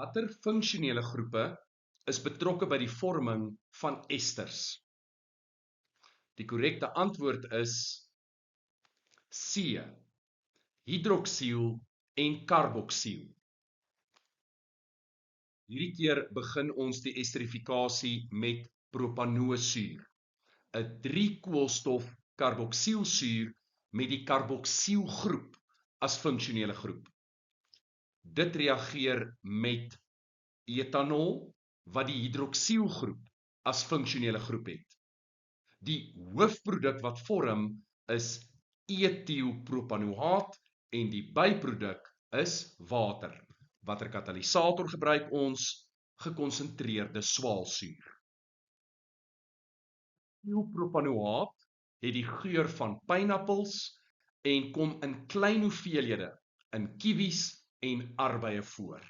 Watter funksionele groepe is betrokke by die vorming van esters? Die korrekte antwoord is C. Hidroksiel en karboksiel. Hierdie keer begin ons die esterifikasie met propanoosuur, 'n 3-koolstof karboksielsuur met die karboksielgroep as funksionele groep. Dit reageer met etanol wat die hidroksielgroep as funksionele groep het. Die hoofproduk wat vorm is etielpropanoaat en die byproduk is water. Watter katalisator gebruik ons? Gekonsentreerde swaalsuur. Etielpropanoaat het die geur van pineappels en kom in klein hoeveelhede in kiwis en arbeie voor.